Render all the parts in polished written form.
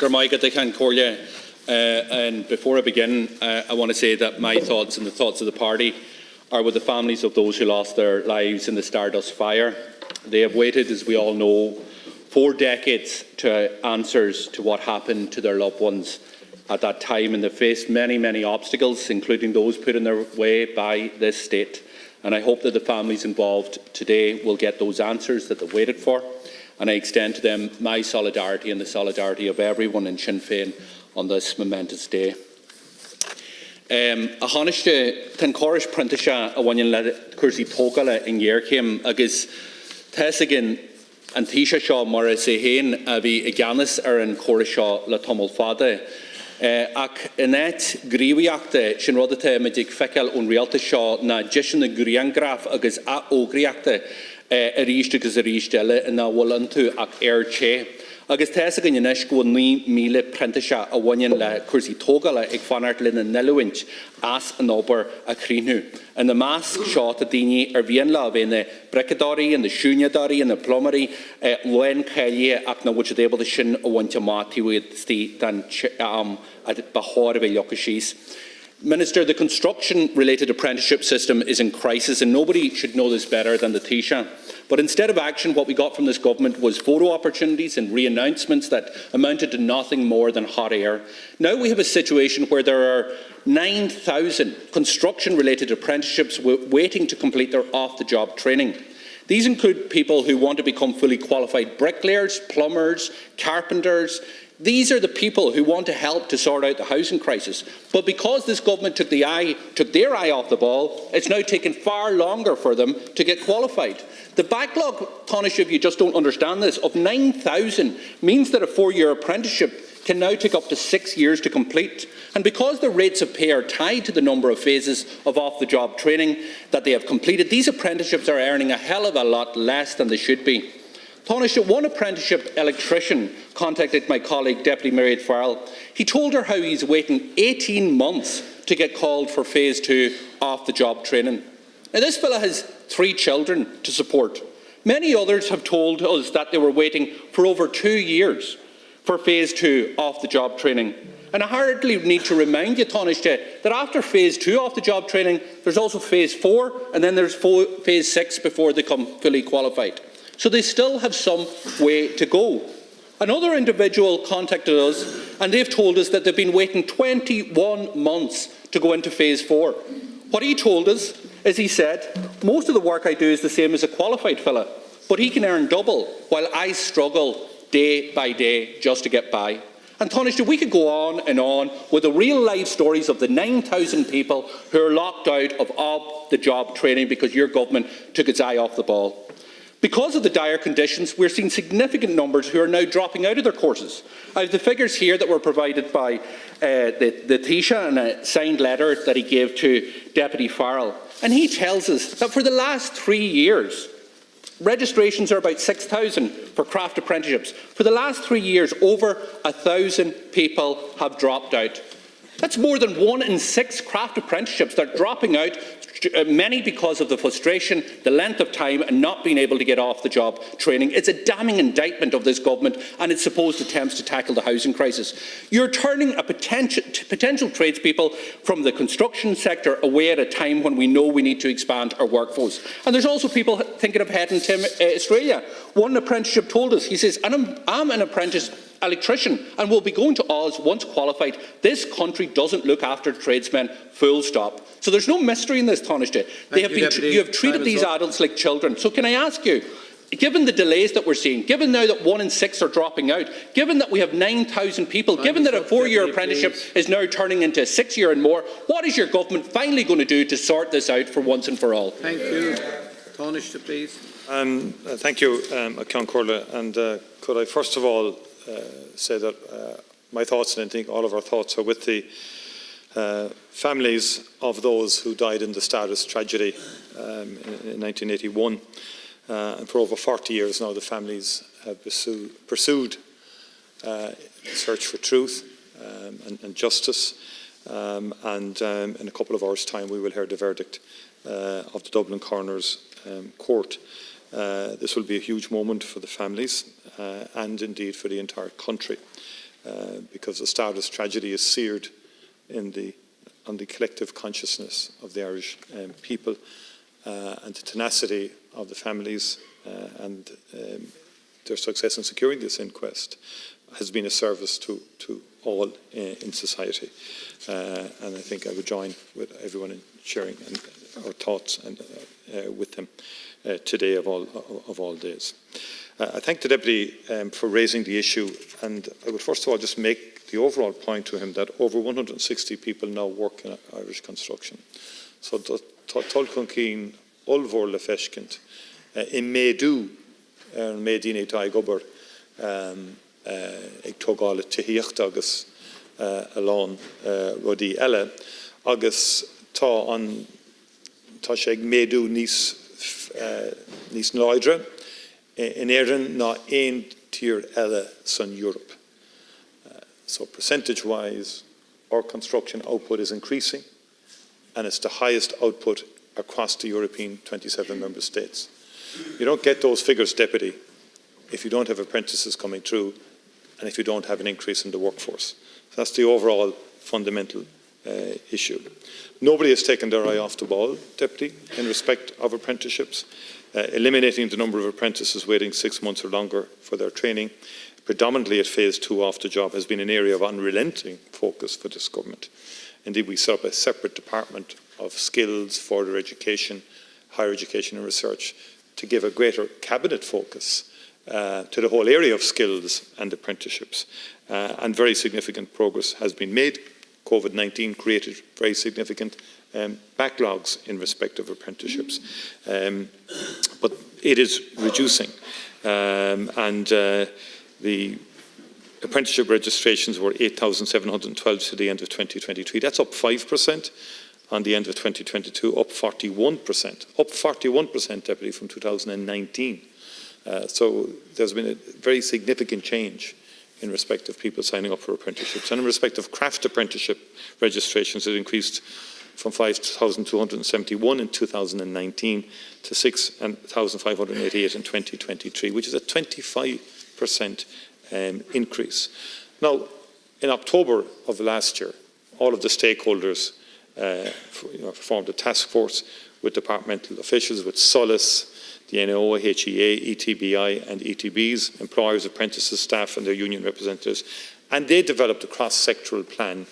And before I begin, I want to say that my thoughts and the thoughts of the party are with the families of those who lost their lives in the Stardust fire. They have waited, as we all know, 4 decades to answers to what happened to their loved ones at that time, and they faced many, many obstacles, including those put in their way by this state. And I hope that the families involved today will get those answers that they've waited for. And I extend to them my solidarity and the solidarity of everyone in Sinn Féin on this momentous day. A honeste tan chorish printisha a wanyan le cursi tokala in Yerkim agus Tessigan and Tisha Shaw Morris a hain a vi aganis an chorisha la tomol fade. Ac ynet griwiachta sin rodate medig fecal unrealta Shaw na jishin the griangraf agus a ogriachta riste agus ristelle na walantu ac che. Agus Tessigan Yanesh go 9 mile prentisha a wanyan le cursi togala ag fanart lin an nelwinch as an ober a crinu. And the mask shot at dini vian love in the brecadori and the shunyadori and the plummery when Kelly ac na which able to shin a wantamati with state than at Bahor of Yokashis. Minister, the construction-related apprenticeship system is in crisis, and nobody should know this better than the Taoiseach. But instead of action, what we got from this government was photo opportunities and re-announcements that amounted to nothing more than hot air. Now we have a situation where there are 9,000 construction-related apprenticeships waiting to complete their off-the-job training. These include people who want to become fully qualified bricklayers, plumbers, carpenters. These are the people who want to help to sort out the housing crisis. But because this government took their eye off the ball, it's now taken far longer for them to get qualified. The backlog, Taoiseach, if you just don't understand this, of 9,000 means that a 4-year apprenticeship can now take up to 6 years to complete. And because the rates of pay are tied to the number of phases of off-the-job training that they have completed, these apprenticeships are earning a hell of a lot less than they should be. Taoiseach, one apprenticeship electrician contacted my colleague, Deputy Mairead Farrell. He told her how he's waiting 18 months to get called for Phase 2 off-the-job training. Now, this fella has 3 children to support. Many others have told us that they were waiting for over 2 years for Phase 2 off-the-job training. And I hardly need to remind you, Taoiseach, that after Phase 2 off-the-job training, there's also Phase 4, and then there's Phase 6 before they become fully qualified. So they still have some way to go. Another individual contacted us, and they've told us that they've been waiting 21 months to go into Phase 4. What he told us is, he said, most of the work I do is the same as a qualified fella, but he can earn double while I struggle day by day just to get by. And Taoiseach, we could go on with the real life stories of the 9,000 people who are locked out of off-the-job training because your government took its eye off the ball. Because of the dire conditions, we're seeing significant numbers who are now dropping out of their courses. I have the figures here that were provided by the Taoiseach in a signed letter that he gave to Deputy Farrell. And he tells us that for the last 3 years, registrations are about 6,000 for craft apprenticeships. For the last 3 years, over 1,000 people have dropped out. That's more than 1 in 6 craft apprenticeships that are dropping out, many because of the frustration, the length of time and not being able to get off the job training. It's a damning indictment of this government and its supposed attempts to tackle the housing crisis. You're turning potential tradespeople from the construction sector away at a time when we know we need to expand our workforce. And there's also people thinking of heading to Australia. One apprenticeship told us, he says, I'm an apprentice electrician and will be going to Oz once qualified. This country doesn't look after tradesmen, full stop. So there's no mystery in this, Taoiseach. You have treated these adults like children. So can I ask you, given the delays that we're seeing, given now that 1 in 6 are dropping out, given that we have 9,000 people, given that a 4-year apprenticeship is now turning into a 6-year and more, what is your government finally going to do to sort this out for once and for all? Thank you. Taoiseach, please. Thank you, Count Corley. And could I first of all say that my thoughts, and I think all of our thoughts, are with the families of those who died in the Stardust tragedy in 1981. And for over 40 years now, the families have pursued search for truth and justice. And in a couple of hours' time, we will hear the verdict of the Dublin Coroner's Court. This will be a huge moment for the families and indeed for the entire country. because the Stardust tragedy is seared on the collective consciousness of the Irish people, and the tenacity of the families and their success in securing this inquest has been a service to all in society. And I think I would join with everyone in sharing our thoughts and with them today of all days. I thank the Deputy for raising the issue, and I would first of all just make the overall point to him that over 160 people now work in Irish construction. So Tulcon Ulvor Lefeshkent in Medu Medine Tai Gubber ag togála tíocht agus alón rudí eile agus tá sé ag méadú níos náidre in éireann ná aon tír eile san Europe. So percentage-wise, our construction output is increasing, and it's the highest output across the European 27 member states. You don't get those figures, Deputy, if you don't have apprentices coming through and if you don't have an increase in the workforce. So that's the overall fundamental issue. Nobody has taken their eye off the ball, Deputy, in respect of apprenticeships. Eliminating the number of apprentices waiting 6 months or longer for their training, predominantly at phase 2 off the job, has been an area of unrelenting focus for this government. Indeed, we set up a separate department of skills, further education, higher education and research to give a greater cabinet focus to the whole area of skills and apprenticeships. And very significant progress has been made. COVID-19 created very significant backlogs in respect of apprenticeships. But it is reducing. The apprenticeship registrations were 8,712 to the end of 2023. That's up 5% on the end of 2022, up 41%. Up 41%, Deputy, from 2019. So there's been a very significant change in respect of people signing up for apprenticeships. And in respect of craft apprenticeship registrations, it increased from 5,271 in 2019 to 6,588 in 2023, which is a 25% increase. Now, in October of last year, all of the stakeholders formed a task force with departmental officials, with Solace, the NO, HEA, ETBI and ETBs, employers, apprentices, staff and their union representatives, and they developed a cross-sectoral plan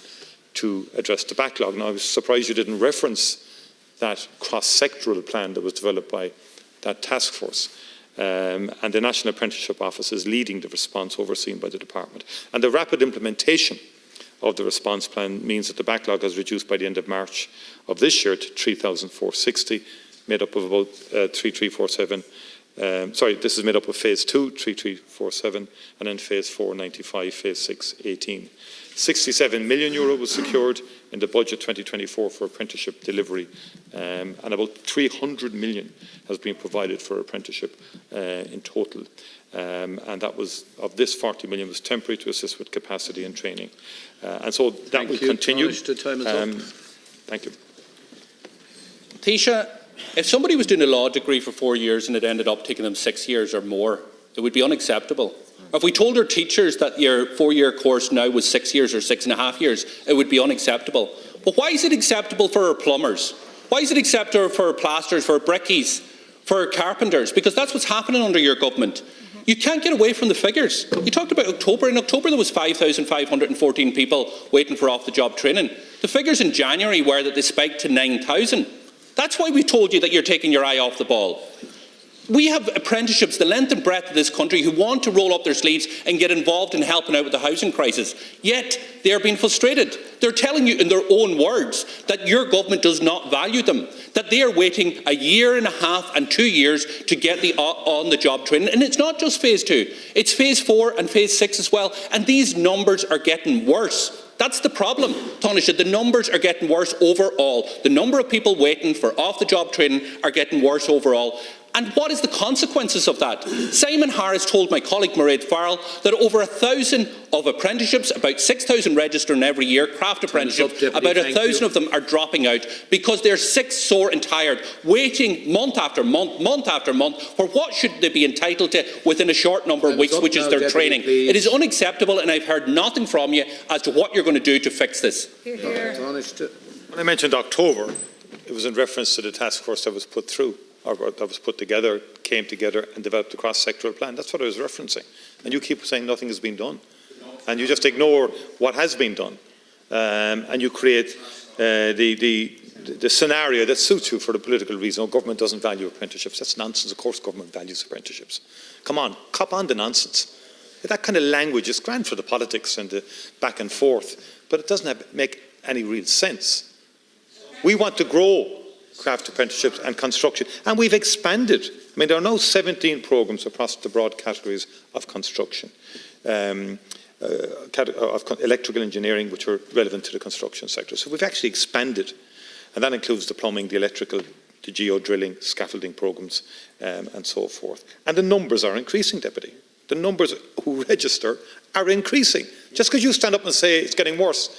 to address the backlog. Now, I was surprised you didn't reference that cross-sectoral plan that was developed by that task force. And the National Apprenticeship Office is leading the response overseen by the department. And the rapid implementation of the response plan means that the backlog has reduced by the end of March of this year to 3,460, made up of about 3,347. This is made up of phase 2, 3,347, and then phase 4, 95, phase 6, 18. €67 million was secured in the budget 2024 for apprenticeship delivery, and about 300 million has been provided for apprenticeship in total. And that was, of this 40 million was temporary to assist with capacity and training. And so that will continue. Thank you. Taoiseach, if somebody was doing a law degree for 4 years and it ended up taking them 6 years or more, it would be unacceptable. If we told our teachers that your 4-year course now was 6 years or 6.5 years, it would be unacceptable. But why is it acceptable for our plumbers? Why is it acceptable for our plasters, for our brickies, for our carpenters? Because that's what's happening under your government. You can't get away from the figures. You talked about October. In October, there was 5,514 people waiting for off-the-job training. The figures in January were that they spiked to 9,000. That's why we told you that you're taking your eye off the ball. We have apprenticeships the length and breadth of this country who want to roll up their sleeves and get involved in helping out with the housing crisis. Yet they are being frustrated. They're telling you in their own words that your government does not value them, that they are waiting 1.5 years and 2 years to get the on-the-job training. And it's not just phase 2, it's phase 4 and phase 6 as well. And these numbers are getting worse. That's the problem, Taoiseach. The numbers are getting worse overall. The number of people waiting for off-the-job training are getting worse overall. And what is the consequences of that? Simon Harris told my colleague Mairead Farrell that over 1,000 of apprenticeships, about 6,000 registering every year, craft apprenticeships, about 1,000 of them are dropping out because they're sick, sore and tired, waiting month after month, month after month, for what should they be entitled to within a short number of weeks, which is their training. It is unacceptable, and I've heard nothing from you as to what you're going to do to fix this. When I mentioned October, it was in reference to the task force that was put through, or that was put together, came together and developed a cross-sectoral plan. That's what I was referencing. And you keep saying nothing has been done. And you just ignore what has been done. And you create the scenario that suits you for the political reason. Oh, government doesn't value apprenticeships. That's nonsense. Of course government values apprenticeships. Come on, cop on the nonsense. That kind of language is grand for the politics and the back and forth, but it doesn't make any real sense. We want to grow craft apprenticeships and construction, and we've expanded. I mean, there are now 17 programmes across the broad categories of construction, of electrical engineering, which are relevant to the construction sector. So we've actually expanded, and that includes the plumbing, the electrical, the geo-drilling, scaffolding programmes, and so forth. And the numbers are increasing, Deputy. The numbers who register are increasing. Just because you stand up and say it's getting worse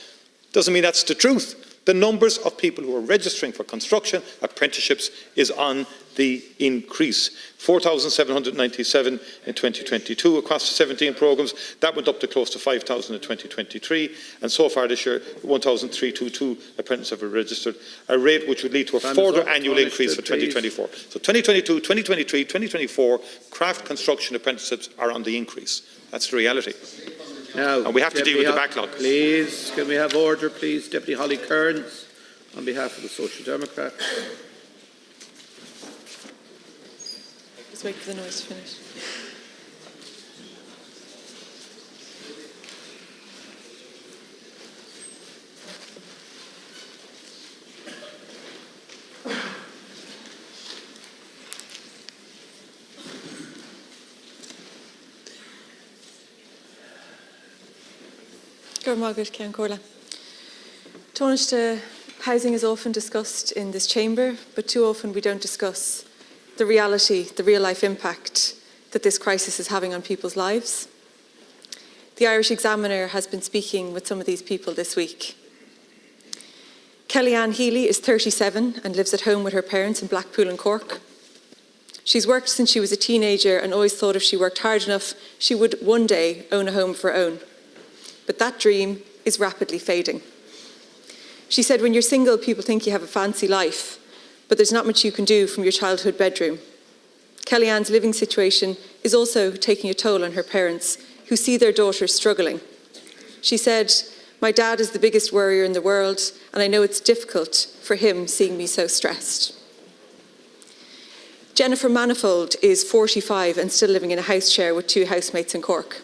doesn't mean that's the truth. The numbers of people who are registering for construction apprenticeships is on the increase. 4,797 in 2022 across the 17 programmes. That went up to close to 5,000 in 2023. And so far this year, 1,322 apprentices have registered, a rate which would lead to a further annual increase for 2024. So 2022, 2023, 2024, craft construction apprenticeships are on the increase. That's the reality. Now, and we have to deal with the backlog. Please, can we have order, please? Deputy Holly Cairns, on behalf of the Social Democrats. Just wait for the noise to finish. Housing is often discussed in this chamber, but too often we don't discuss the reality, the real life impact that this crisis is having on people's lives. The Irish Examiner has been speaking with some of these people this week. Kellyanne Healy is 37 and lives at home with her parents in Blackpool and Cork. She's worked since she was a teenager and always thought if she worked hard enough, she would one day own a home of her own. But that dream is rapidly fading. She said, when you're single, people think you have a fancy life, but there's not much you can do from your childhood bedroom. Kellyanne's living situation is also taking a toll on her parents, who see their daughter struggling. She said, my dad is the biggest worrier in the world, and I know it's difficult for him seeing me so stressed. Jennifer Manifold is 45 and still living in a house share with 2 housemates in Cork.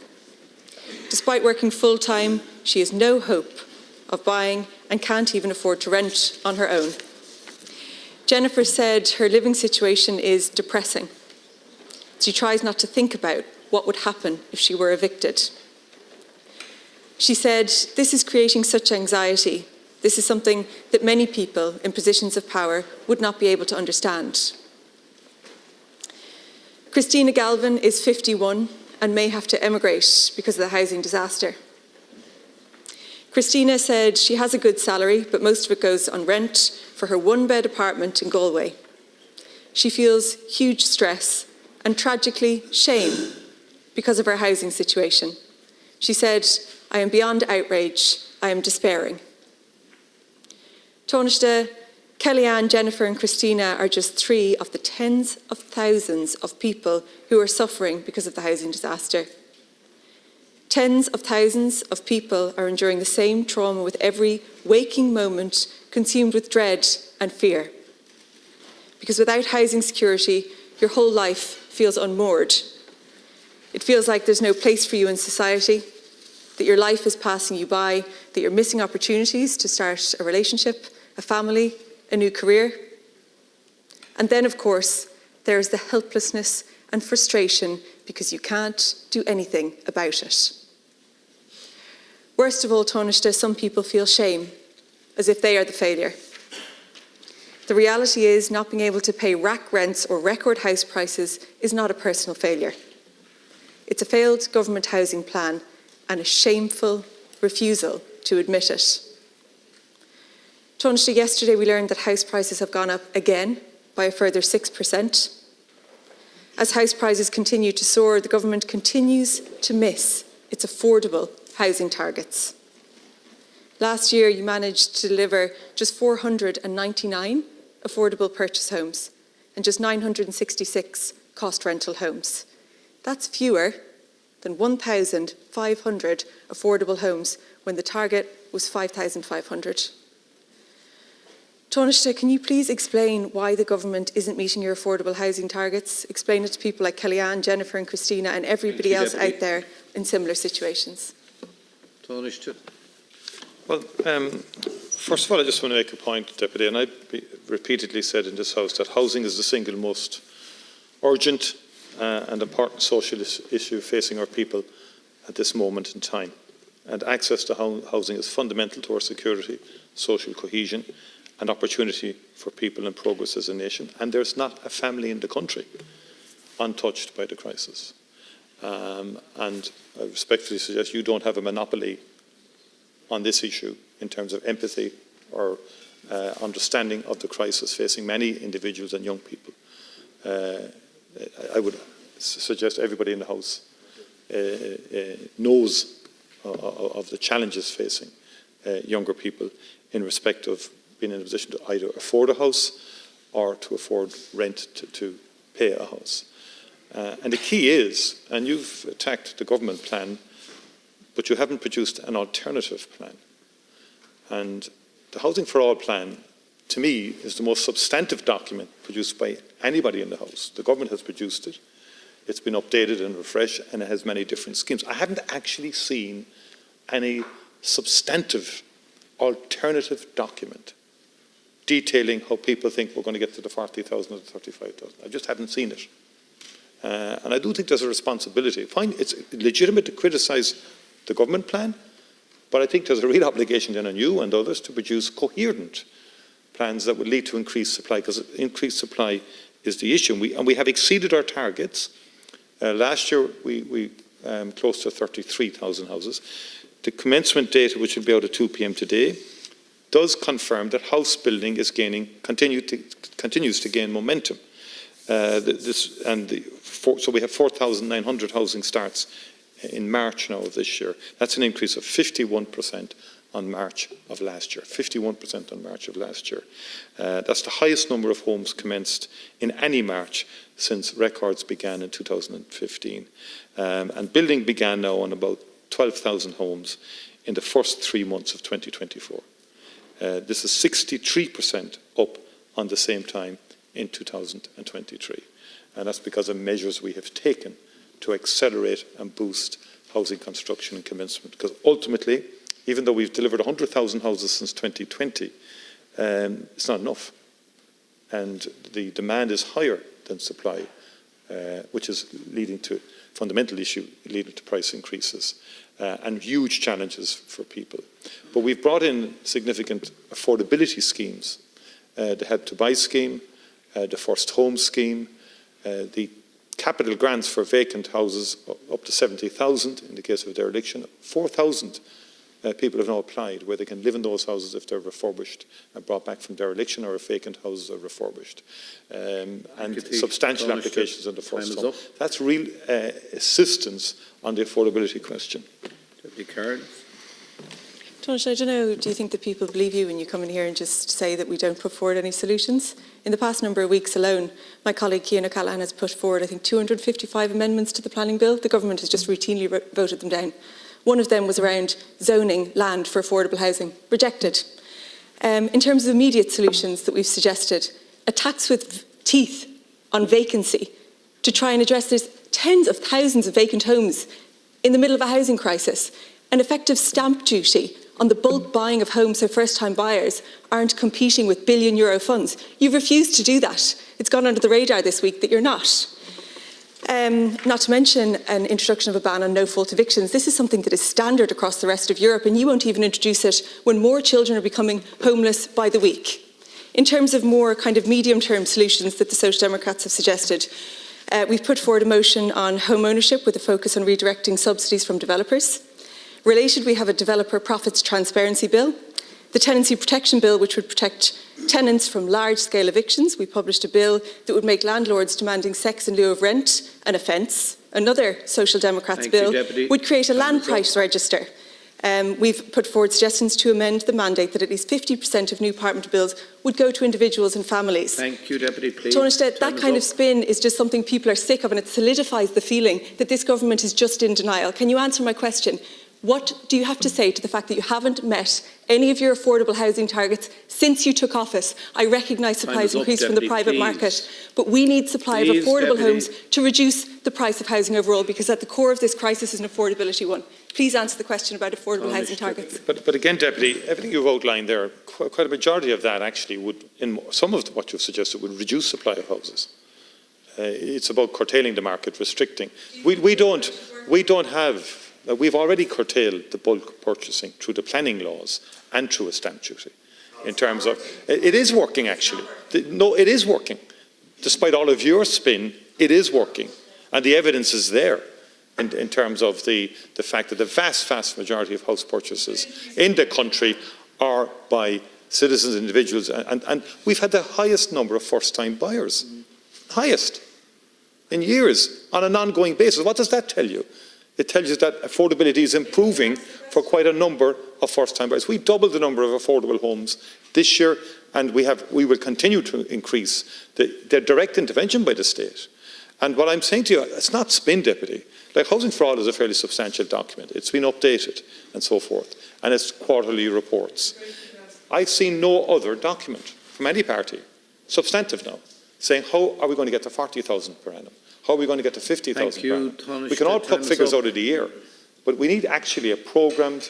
Despite working full-time, she has no hope of buying and can't even afford to rent on her own. Jennifer said her living situation is depressing. She tries not to think about what would happen if she were evicted. She said, this is creating such anxiety. This is something that many people in positions of power would not be able to understand. Christina Galvin is 51 and may have to emigrate because of the housing disaster. Christina said she has a good salary, but most of it goes on rent for her 1-bed apartment in Galway. She feels huge stress and tragically shame because of her housing situation. She said, I am beyond outrage, I am despairing. Taoiseach, Kellyanne, Jennifer and Christina are just 3 of the tens of thousands of people who are suffering because of the housing disaster. Tens of thousands of people are enduring the same trauma with every waking moment consumed with dread and fear. Because without housing security, your whole life feels unmoored. It feels like there's no place for you in society, that your life is passing you by, that you're missing opportunities to start a relationship, a family, a new career. And then, of course, there's the helplessness and frustration because you can't do anything about it. Worst of all, Taoiseach, some people feel shame, as if they are the failure. The reality is not being able to pay rack rents or record house prices is not a personal failure. It's a failed government housing plan and a shameful refusal to admit it. Taoiseach, yesterday we learned that house prices have gone up again by a further 6%. As house prices continue to soar, the government continues to miss its affordable housing targets. Last year, you managed to deliver just 499 affordable purchase homes and just 966 cost rental homes. That's fewer than 1,500 affordable homes when the target was 5,500. Taoiseach, can you please explain why the government isn't meeting your affordable housing targets? Explain it to people like Kellyanne, Jennifer and Christina and everybody else out there in similar situations. Taoiseach. Well, first of all, I just want to make a point, Deputy, and I've repeatedly said in this House that housing is the single most urgent and important social issue facing our people at this moment in time. And access to housing is fundamental to our security, social cohesion and opportunity for people and progress as a nation. And there's not a family in the country untouched by the crisis. And I respectfully suggest you don't have a monopoly on this issue in terms of empathy or understanding of the crisis facing many individuals and young people. I would suggest everybody in the House knows of the challenges facing younger people in respect of being in a position to either afford a house or to afford rent to pay a house. And the key is, and you've attacked the government plan, but you haven't produced an alternative plan. And the Housing for All plan, to me, is the most substantive document produced by anybody in the House. The government has produced it. It's been updated and refreshed, and it has many different schemes. I haven't actually seen any substantive alternative document detailing how people think we're going to get to the 40,000 or the 35,000. I just haven't seen it. And I do think there's a responsibility. Fine, it's legitimate to criticise the government plan, but I think there's a real obligation then on you and others to produce coherent plans that would lead to increased supply, because increased supply is the issue. And we have exceeded our targets. Last year, we close to 33,000 houses. The commencement data, which will be out at 2 p.m. today, does confirm that house building is continues to gain momentum. So we have 4,900 housing starts in March now of this year. That's an increase of 51% on March of last year. 51% on March of last year. That's the highest number of homes commenced in any March since records began in 2015. And building began now on about 12,000 homes in the first 3 months of 2024. This is 63% up on the same time in 2023. And that's because of measures we have taken to accelerate and boost housing construction and commencement. Because ultimately, even though we've delivered 100,000 houses since 2020, it's not enough. And the demand is higher than supply, which is leading to fundamental issue, leading to price increases and huge challenges for people. But we've brought in significant affordability schemes, the Help to Buy scheme, the First Home scheme, the capital grants for vacant houses up to 70,000 in the case of dereliction. 4,000 people have now applied where they can live in those houses if they're refurbished and brought back from dereliction, or if vacant houses are refurbished. And substantial applications on the First Home. That's real assistance on the affordability question. Deputy Cairns. Taoiseach, I don't know, do you think that people believe you when you come in here and just say that we don't put forward any solutions? In the past number of weeks alone, my colleague Cian O'Callaghan has put forward, I think, 255 amendments to the planning bill. The government has just routinely voted them down. One of them was around zoning land for affordable housing. Rejected. In terms of immediate solutions that we've suggested, a tax with teeth on vacancy to try and address there's tens of thousands of vacant homes in the middle of a housing crisis, an effective stamp duty on the bulk buying of homes so first-time buyers aren't competing with billion-euro funds. You've refused to do that. It's gone under the radar this week that you're not. Not to mention an introduction of a ban on no-fault evictions. This is something that is standard across the rest of Europe, and you won't even introduce it when more children are becoming homeless by the week. In terms of more kind of medium-term solutions that the Social Democrats have suggested, we've put forward a motion on home ownership with a focus on redirecting subsidies from developers. Related, we have a developer profits transparency bill. The tenancy protection bill, which would protect tenants from large-scale evictions. We published a bill that would make landlords demanding sex in lieu of rent an offence. Another Social Democrats bill would create a land price register. We've put forward suggestions to amend the mandate that at least 50% of new apartment bills would go to individuals and families. Thank you, Deputy. Please. Taoiseach, that kind of spin is just something people are sick of, and it solidifies the feeling that this government is just in denial. Can you answer my question? What do you have to say to the fact that you haven't met any of your affordable housing targets since you took office? I recognise supply has increased from the private market, but we need supply of affordable homes to reduce the price of housing overall, because at the core of this crisis is an affordability one. Please answer the question about affordable housing targets. But again, Deputy, everything you've outlined there, quite a majority of that actually would, in some of what you've suggested, would reduce supply of houses. It's about curtailing the market, restricting. We don't have. We've already curtailed the bulk purchasing through the planning laws and through a stamp duty. In terms of, it is working actually. No, it is working. Despite all of your spin, it is working. And the evidence is there in terms of the fact that the vast majority of house purchases in the country are by citizens, individuals, and we've had the highest number of first-time buyers. Highest in years on an ongoing basis. What does that tell you? It tells you that affordability is improving for quite a number of first-time buyers. We doubled the number of affordable homes this year, and we will continue to increase the direct intervention by the state. And what I'm saying to you, it's not spin, Deputy. Like, Housing for All is a fairly substantial document. It's been updated and so forth, and it's quarterly reports. I've seen no other document from any party, substantive now, saying how are we going to get to 40,000 per annum? How are we going to get to 50,000 per annum? We can all pluck figures out of the air, but we need actually a programmed,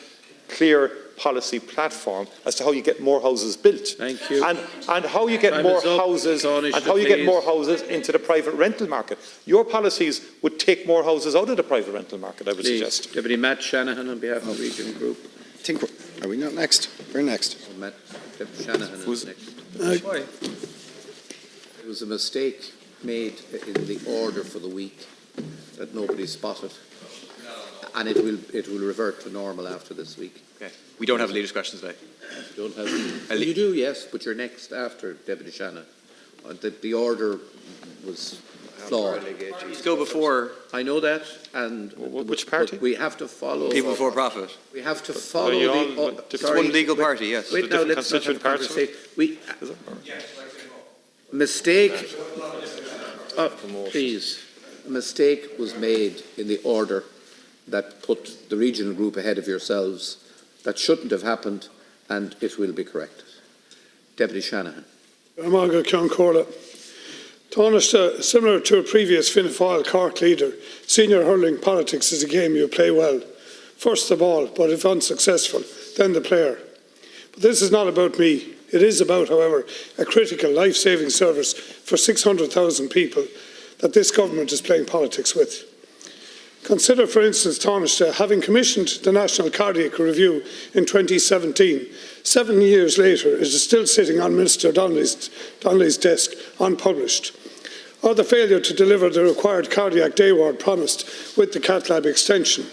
clear policy platform as to how you get more houses built. Thank you. And how you get more houses into the private rental market. Your policies would take more houses out of the private rental market, I would suggest. Deputy Matt Shanahan on behalf of the Regional Group. Are we not next? We're next. Matt, Deputy Shanahan is next. It was a mistake made in the order for the week that nobody spotted, and it will revert to normal after this week. Okay. We don't have leaders' questions today. You don't have. You do, yes, but you're next after Deputy Shanahan. The order was flawed. Still before. I know that, and which party? We have to follow. People before profit. We have to follow It's one legal party, yes. Wait, now let's not have a conversation. Mistake. Please. A mistake was made in the order that put the regional group ahead of yourselves. That shouldn't have happened, and it will be corrected. Deputy Shanahan. Similar to a previous Fianna Fáil Cork leader, senior hurling politics is a game you play well. First the ball, but if unsuccessful, then the player. But this is not about me. It is about, however, a critical life-saving service for 600,000 people that this government is playing politics with. Consider, for instance, Taoiseach, having commissioned the National Cardiac Review in 2017, 7 years later it is still sitting on Minister Donnelly's desk, unpublished. Or the failure to deliver the required cardiac day ward promised with the cath lab extension.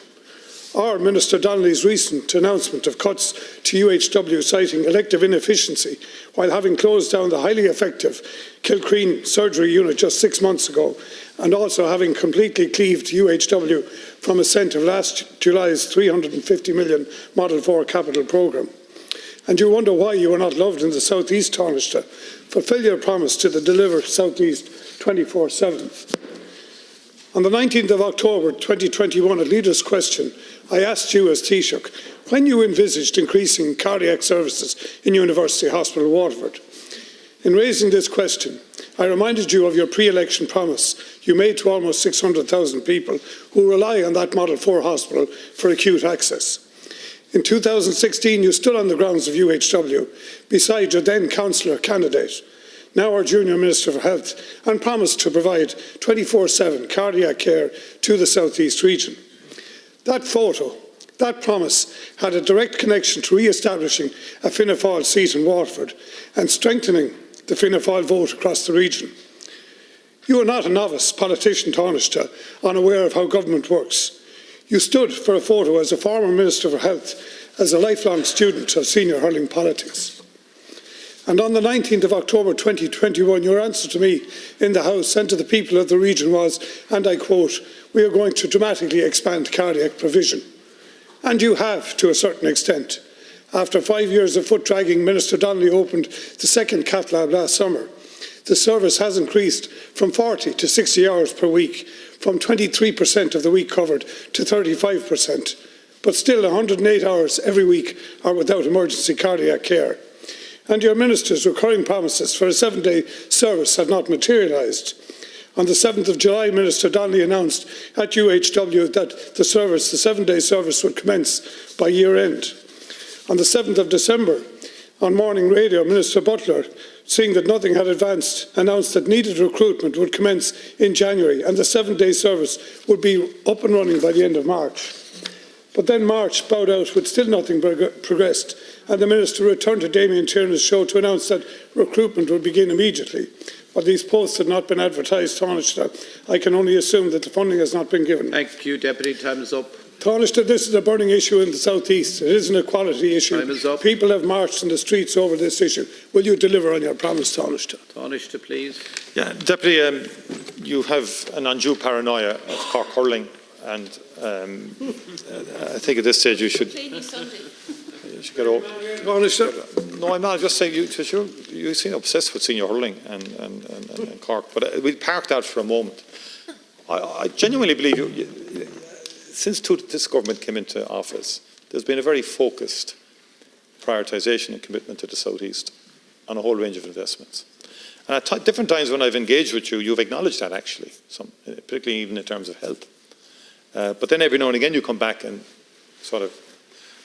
Or Minister Donnelly's recent announcement of cuts to UHW citing elective inefficiency while having closed down the highly effective Kilcreen surgery unit just 6 months ago, and also having completely cleaved UHW from assent of last July's £350 million Model 4 capital programme. And you wonder why you are not loved in the South East, Taoiseach. Fulfil your promise to the Deliver South East 24/7. On the 19th of October 2021, a leader's question, I asked you as Taoiseach when you envisaged increasing cardiac services in University Hospital Waterford. In raising this question, I reminded you of your pre-election promise you made to almost 600,000 people who rely on that Model 4 hospital for acute access. In 2016, you stood on the grounds of UHW beside your then councillor candidate, now our Junior Minister for Health, and promised to provide 24/7 cardiac care to the South East region. That photo, That promise had a direct connection to re-establishing a Fianna Fáil seat in Waterford and strengthening the Fianna Fáil vote across the region. You are not a novice politician, Taoiseach, unaware of how government works. You stood for a photo as a former Minister for Health, as a lifelong student of senior hurling politics. And on the 19th of October 2021, your answer to me in the House and to the people of the region was, and I quote, "We are going to dramatically expand cardiac provision." And you have, to a certain extent. After 5 years of foot-dragging, Minister Donnelly opened the second cath lab last summer. The service has increased from 40 to 60 hours per week, from 23% of the week covered to 35%. But still 108 hours every week are without emergency cardiac care. And your Minister's recurring promises for a 7-day service have not materialised. On the 7th of July, Minister Donnelly announced at UHW that the 7-day service would commence by year end. On the 7th of December, on morning radio, Minister Butler, seeing that nothing had advanced, announced that needed recruitment would commence in January and the 7-day service would be up and running by the end of March. But then March bowed out with still nothing progressed, and the Minister returned to Damien Tierney's show to announce that recruitment would begin immediately. But these posts had not been advertised, Taoiseach. I can only assume that the funding has not been given. Thank you, Deputy. Time is up. Taoiseach, this is a burning issue in the South East. It is an equality issue. Time is up. People have marched in the streets over this issue. Will you deliver on your promise, Taoiseach? Taoiseach, please. Yeah, Deputy, you have an undue paranoia of Cork hurling, and I think at this stage you should get over. No, I'm not. Just saying you seem obsessed with senior hurling and Cork, but we'll park that for a moment. I genuinely believe since this government came into office, there's been a very focused prioritisation and commitment to the South East on a whole range of investments. And at different times when I've engaged with you, you've acknowledged that actually, particularly even in terms of health. But then every now and again you come back and sort of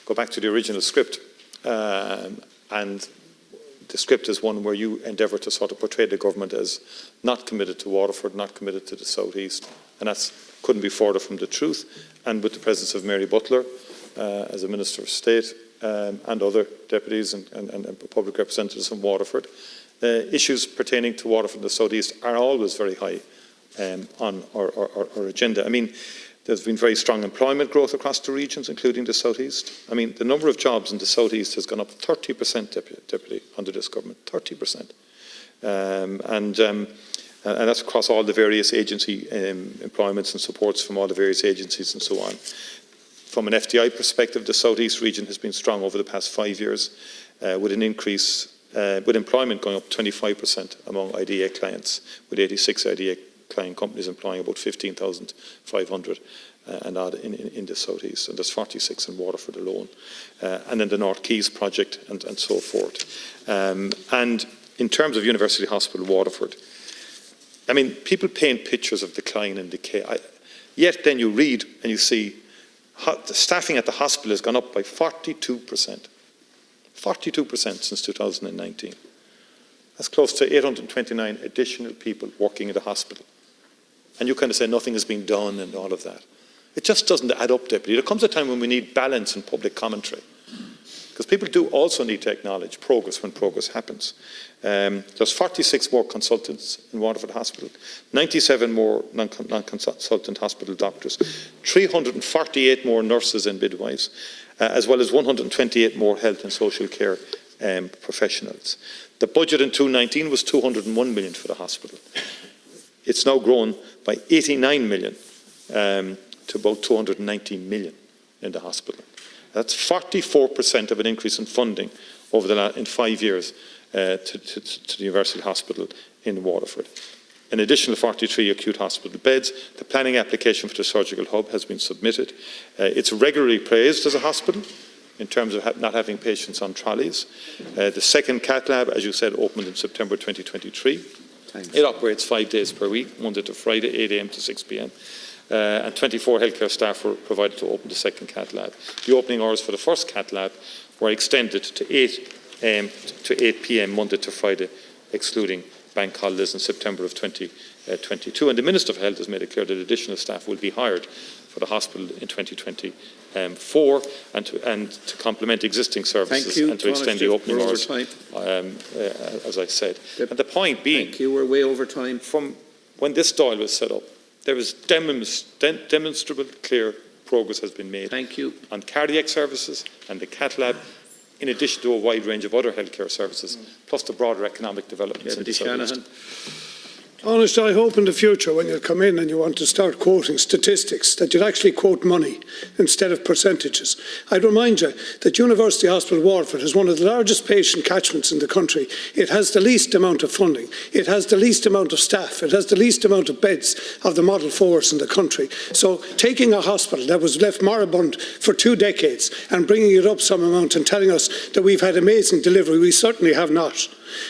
go back to the original script. And the script is one where you endeavour to sort of portray the government as not committed to Waterford, not committed to the South East. And that couldn't be further from the truth. And with the presence of Mary Butler as a Minister of State and other deputies and public representatives from Waterford, issues pertaining to Waterford and the South East are always very high on our agenda. I mean, there's been very strong employment growth across the regions, including the South East. I mean, the number of jobs in the South East has gone up 30%, Deputy, under this government, 30%. And that's across all the various agency employments and supports from all the various agencies and so on. From an FDI perspective, the South East region has been strong over the past 5 years, with an increase, with employment going up 25% among IDA clients, with 86 IDA client companies employing about 15,500 and odd in the South East, and there's 46 in Waterford alone, and then the North Keys project and so forth. And in terms of University Hospital Waterford, I mean, people paint pictures of decline and decay, yet then you read and you see the staffing at the hospital has gone up by 42%. 42% since 2019. That's close to 829 additional people working in the hospital. And you kind of say nothing has been done and all of that. It just doesn't add up, Deputy. There comes a time when we need balance in public commentary. Because people do also need to acknowledge progress when progress happens. There's 46 more consultants in Waterford Hospital, 97 more non-consultant hospital doctors, 348 more nurses and midwives, as well as 128 more health and social care professionals. The budget in 2019 was 201 million for the hospital. It's now grown by 89 million to about 219 million in the hospital. That's 44% of an increase in funding over in 5 years to the University Hospital in Waterford. An additional 43 acute hospital beds. The planning application for the surgical hub has been submitted. It's regularly praised as a hospital in terms of not having patients on trolleys. The second cath lab, as you said, opened in September 2023. Thanks. It operates 5 days per week, Monday to Friday, 8 a.m. to 6 p.m. And 24 healthcare staff were provided to open the second cath lab. The opening hours for the first cath lab were extended to 8 a.m. to 8 p.m. Monday to Friday, excluding bank holidays in September of 2022. And the Minister for Health has made it clear that additional staff will be hired for the hospital in 2024 and to complement existing services and to extend the opening hours, as I said. And the point being, thank you, we're way over time. From when this Dáil was set up, there was demonstrable, clear progress has been made on cardiac services and the cath lab, in addition to a wide range of other healthcare services, plus the broader economic developments. Shanahan. Honest, I hope in the future when you come in and you want to start quoting statistics that you'd actually quote money instead of percentages. I'd remind you that University Hospital Waterford is one of the largest patient catchments in the country. It has the least amount of funding. It has the least amount of staff. It has the least amount of beds of the Model 4s in the country. So taking a hospital that was left moribund for 2 decades and bringing it up some amount and telling us that we've had amazing delivery, we certainly have not.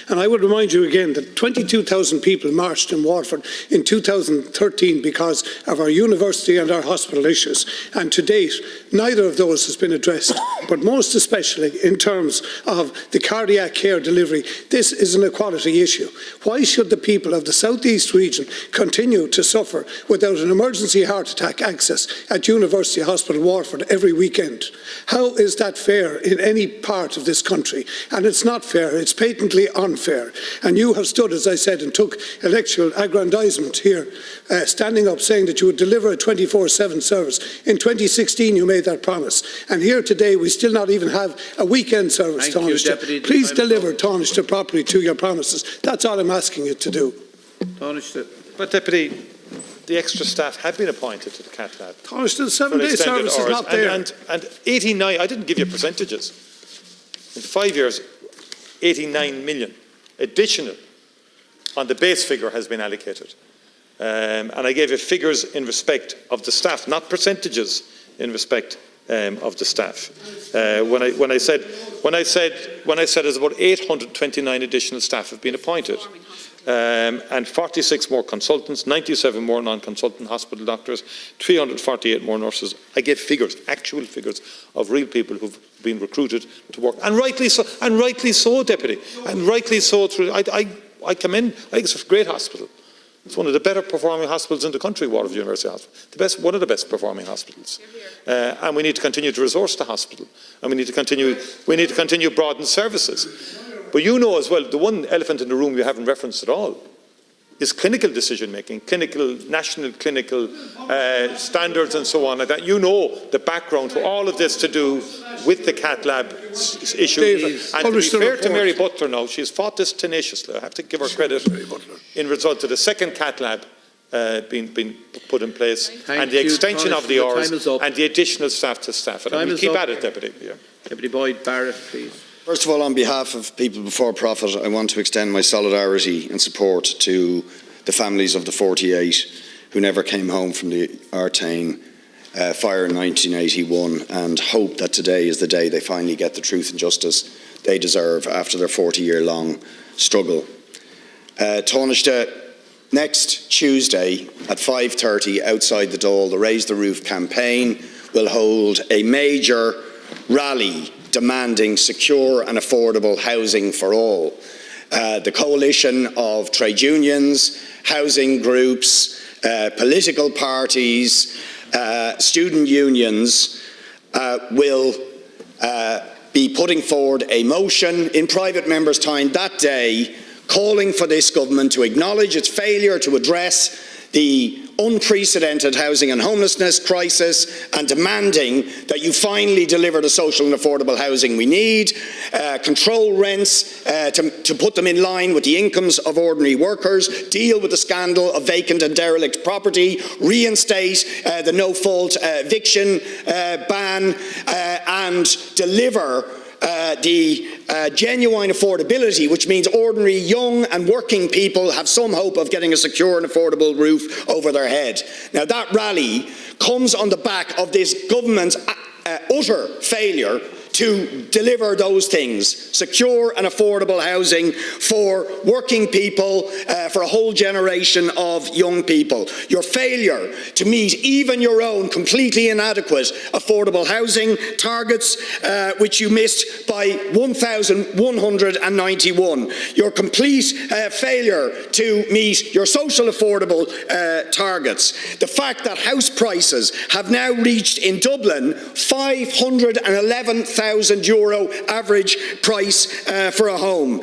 And I would remind you again that 22,000 people marched in Waterford in 2013 because of our university and our hospital issues. And to date, neither of those has been addressed. But most especially in terms of the cardiac care delivery, this is an equality issue. Why should the people of the South East region continue to suffer without an emergency heart attack access at University Hospital Waterford every weekend? How is that fair in any part of this country? And it's not fair. It's patently unfair. And you have stood, as I said, and took electoral aggrandisement here, standing up saying that you would deliver a 24/7 service. In 2016 you made that promise. And here today we still not even have a weekend service. Tánaiste. Please deliver, Tánaiste, properly to your promises. That's all I'm asking you to do. But Deputy, the extra staff have been appointed to the cath lab. Tánaiste, the 7-day service is not there. And 89, I didn't give you percentages. In 5 years, 89 million additional on the base figure has been allocated. And I gave you figures in respect of the staff, not percentages in respect of the staff. When I said there's about 829 additional staff have been appointed. And 46 more consultants, 97 more non-consultant hospital doctors, 348 more nurses. I gave figures, actual figures of real people who've been recruited to work, and rightly so, Deputy, and rightly so. I commend. I think it's a great hospital. It's one of the better performing hospitals in the country, Waterford University Hospital. One of the best performing hospitals. And we need to continue to resource the hospital, and we need to continue broaden services. But you know as well, the one elephant in the room you haven't referenced at all is clinical decision-making, national clinical standards and so on. That you know the background to all of this to do with the cath lab issue. And to be fair to Mary Butler now, she's fought this tenaciously. I have to give her credit in result to the second cath lab being put in place, and the extension of the hours and the additional staff to staff it. And we'll keep at it, Deputy. Yeah. Deputy Boyd-Barrett, please. First of all, on behalf of People Before Profit, I want to extend my solidarity and support to the families of the 48 who never came home from the Artane fire in 1981, and hope that today is the day they finally get the truth and justice they deserve after their 40-year-long struggle. Tánaiste, next Tuesday at 5:30 outside the Dáil, the Raise the Roof campaign will hold a major rally demanding secure and affordable housing for all. The coalition of trade unions, housing groups, political parties, student unions will be putting forward a motion in private members' time that day calling for this government to acknowledge its failure to address the unprecedented housing and homelessness crisis, and demanding that you finally deliver the social and affordable housing we need, control rents to put them in line with the incomes of ordinary workers, deal with the scandal of vacant and derelict property, reinstate the no-fault eviction ban, and deliver the genuine affordability, which means ordinary young and working people have some hope of getting a secure and affordable roof over their head. Now, that rally comes on the back of this government's utter failure to deliver those things: secure and affordable housing for working people, for a whole generation of young people. Your failure to meet even your own completely inadequate affordable housing targets, which you missed by 1,191. Your complete failure to meet your social affordable targets. The fact that house prices have now reached in Dublin €511,000 average price for a home.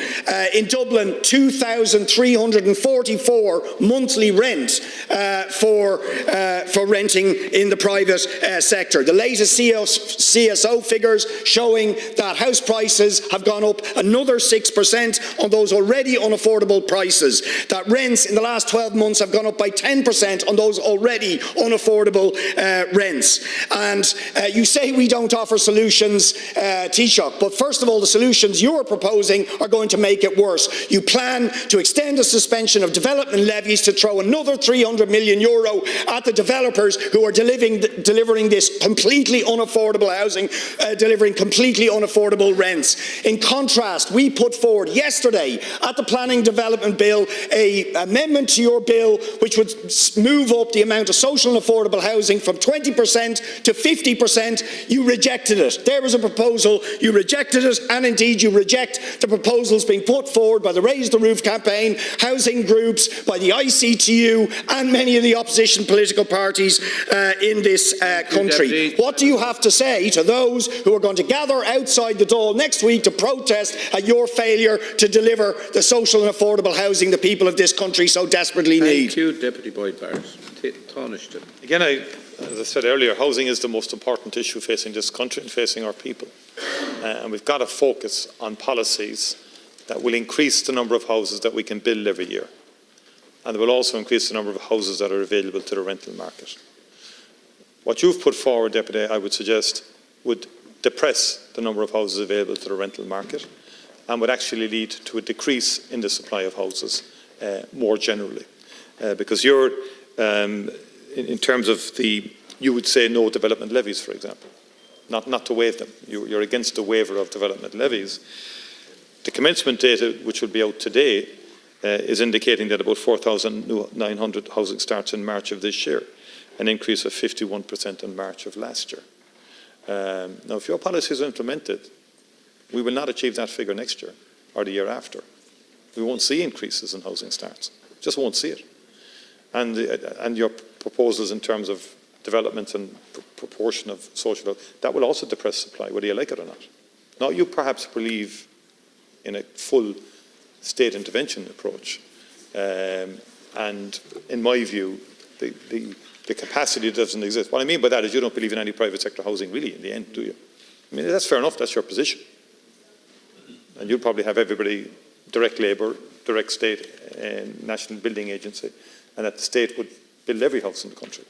In Dublin, 2,344 monthly rent for renting in the private sector. The latest CSO figures showing that house prices have gone up another 6% on those already unaffordable prices. That rents in the last 12 months have gone up by 10% on those already unaffordable rents. And you say we don't offer solutions, Taoiseach, but first of all, the solutions you're proposing are going to make it worse. You plan to extend the suspension of development levies to throw another €300 million at the developers who are delivering this completely unaffordable housing, delivering completely unaffordable rents. In contrast, we put forward yesterday at the Planning Development Bill an amendment to your bill which would move up the amount of social and affordable housing from 20% to 50%. You rejected it. There was a proposal, you rejected it, and indeed you reject the proposals being put forward by the Raise the Roof campaign, housing groups, by the ICTU and many of the opposition political parties in this country. What do you have to say to those who are going to gather outside the Dáil next week to protest at your failure to deliver the social and affordable housing the people of this country so desperately need? Thank you, Deputy Boyd-Barrett. Taoiseach. Again, as I said earlier, housing is the most important issue facing this country and facing our people. And we've got to focus on policies that will increase the number of houses that we can build every year. And it will also increase the number of houses that are available to the rental market. What you've put forward, Deputy, I would suggest, would depress the number of houses available to the rental market and would actually lead to a decrease in the supply of houses more generally. Because you're, in terms of you would say no development levies, for example, not to waive them. You're against the waiver of development levies. The commencement data, which will be out today, is indicating that about 4,900 housing starts in March of this year, an increase of 51% in March of last year. Now, if your policies are implemented, we will not achieve that figure next year or the year after. We won't see increases in housing starts. Just won't see it. And your proposals in terms of development and proportion of social, that will also depress supply, whether you like it or not. Now, you perhaps believe in a full state intervention approach. And in my view, the capacity doesn't exist. What I mean by that is you don't believe in any private sector housing really in the end, do you? I mean, that's fair enough, that's your position. And you'll probably have everybody direct labour, direct state and national building agency, and that the state would build every house in the country.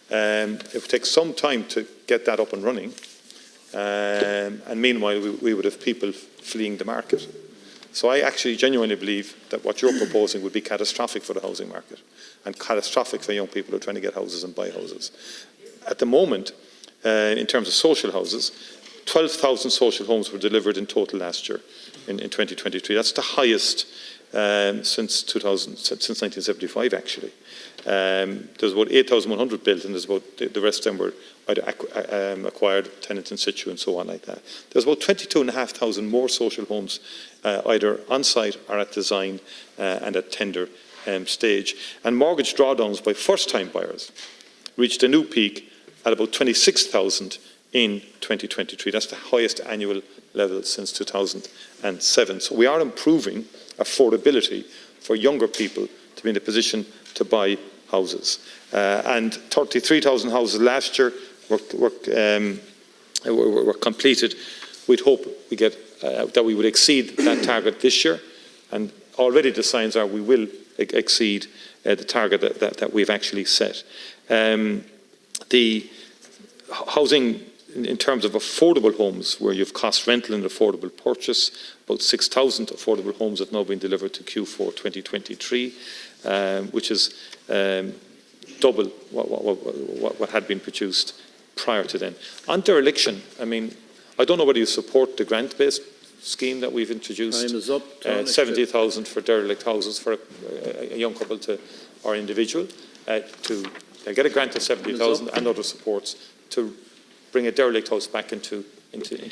It would take some time to get that up and running. And meanwhile, we would have people fleeing the market. So I actually genuinely believe that what you're proposing would be catastrophic for the housing market and catastrophic for young people who are trying to get houses and buy houses. At the moment, in terms of social houses, 12,000 social homes were delivered in total last year in 2023. That's the highest since 1975, actually. There's about 8,100 built, and there's about the rest of them were either acquired, tenant in situ, and so on like that. There's about 22,500 more social homes, either on site or at design and at tender stage. And mortgage drawdowns by first-time buyers reached a new peak at about 26,000 in 2023. That's the highest annual level since 2007. So we are improving affordability for younger people to be in a position to buy houses. And 33,000 houses last year were completed. We'd hope we get that we would exceed that target this year, and already the signs are we will exceed the target that we've actually set. The housing in terms of affordable homes, where you've cost rental and affordable purchase, about 6,000 affordable homes have now been delivered to Q4 2023, which is double what had been produced prior to then. On dereliction, I mean, I don't know whether you support the grant-based scheme that we've introduced. Time is up. 70,000 for derelict houses for a young couple or individual to get a grant of 70,000 and other supports to bring a derelict house back into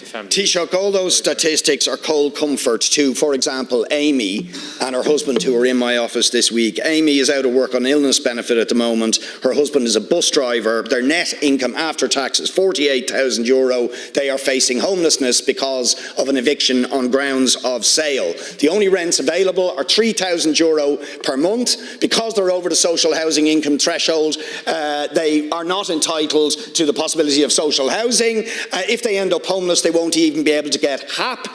family. Taoiseach, all those statistics are cold comfort to, for example, Amy and her husband, who are in my office this week. Amy is out of work on illness benefit at the moment. Her husband is a bus driver. Their net income after tax is €48,000. They are facing homelessness because of an eviction on grounds of sale. The only rents available are €3,000 per month. Because they're over the social housing income threshold, they are not entitled to the possibility of social housing. If they end up homeless, they won't even be able to get HAP.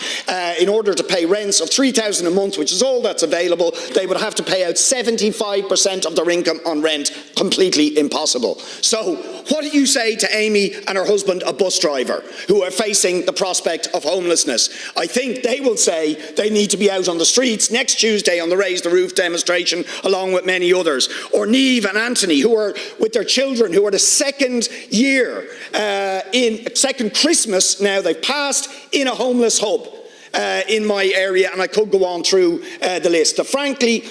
In order to pay rents of $3,000 a month, which is all that's available, they would have to pay out 75% of their income on rent. Completely impossible. So what do you say to Amy and her husband, a bus driver, who are facing the prospect of homelessness? I think they will say they need to be out on the streets next Tuesday on the Raise the Roof demonstration, along with many others. Or Niamh and Anthony, who are with their children, who are the second Christmas now they've passed in a homeless hub in my area, and I could go on through the list. Frankly,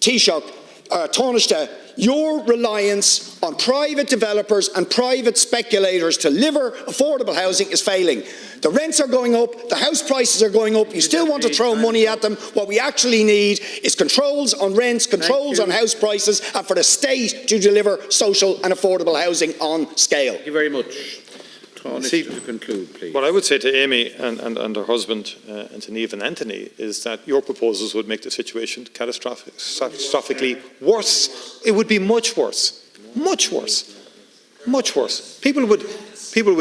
Taoiseach, Taoiseach, your reliance on private developers and private speculators to deliver affordable housing is failing. The rents are going up, the house prices are going up, you still want to throw money at them. What we actually need is controls on rents, controls on house prices, and for the state to deliver social and affordable housing on scale. Thank you very much. See, to conclude, please. What I would say to Amy and her husband and to Niamh and Anthony is that your proposals would make the situation catastrophically worse. It would be much worse. Much worse. Much worse. People would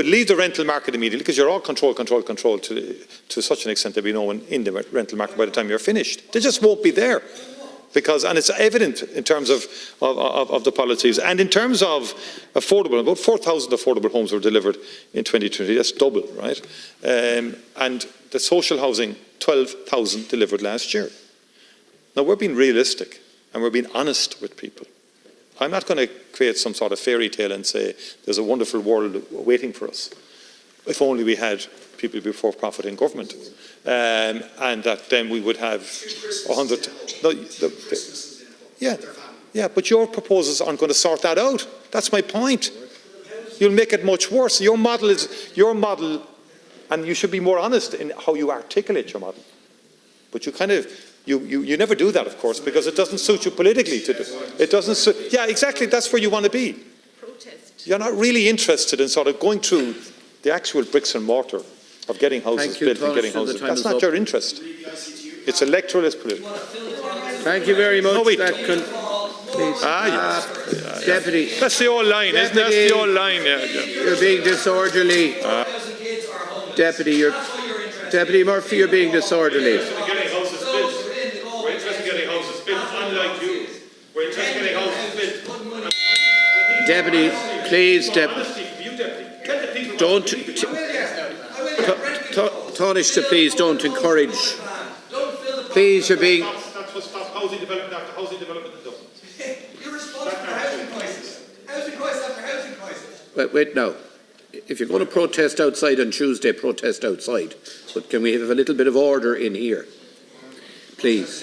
leave the rental market immediately because you're all control to such an extent there'll be no one in the rental market by the time you're finished. They just won't be there. And it's evident in terms of the policies. And in terms of affordable, about 4,000 affordable homes were delivered in 2020. That's double, right? And the social housing, 12,000 delivered last year. Now, we're being realistic and we're being honest with people. I'm not going to create some sort of fairy tale and say there's a wonderful world waiting for us. If only we had people before profit in government. And that then we would have 100. Yeah, but your proposals aren't going to sort that out. That's my point. You'll make it much worse. Your model, and you should be more honest in how you articulate your model. But you never do that, of course, because it doesn't suit you politically to do. It doesn't suit. Yeah, exactly. That's where you want to be. Protest. You're not really interested in sort of going through the actual bricks and mortar of getting houses built and getting houses. That's not your interest. It's electoral, it's political. Thank you very much. No, wait. Deputy. That's the old line, isn't it? That's the old line. Yeah. You're being disorderly. Deputy Murphy, you're being disorderly. We're interested in getting houses built, unlike you. We're interested in getting houses built. Deputy, please, don't. Taoiseach, please don't encourage. Please, you're being. That's what stopped housing development after housing development in Dublin. You're responsible for housing crisis. Housing crisis after housing crisis. Wait now. If you're going to protest outside on Tuesday, protest outside. But can we have a little bit of order in here? Please.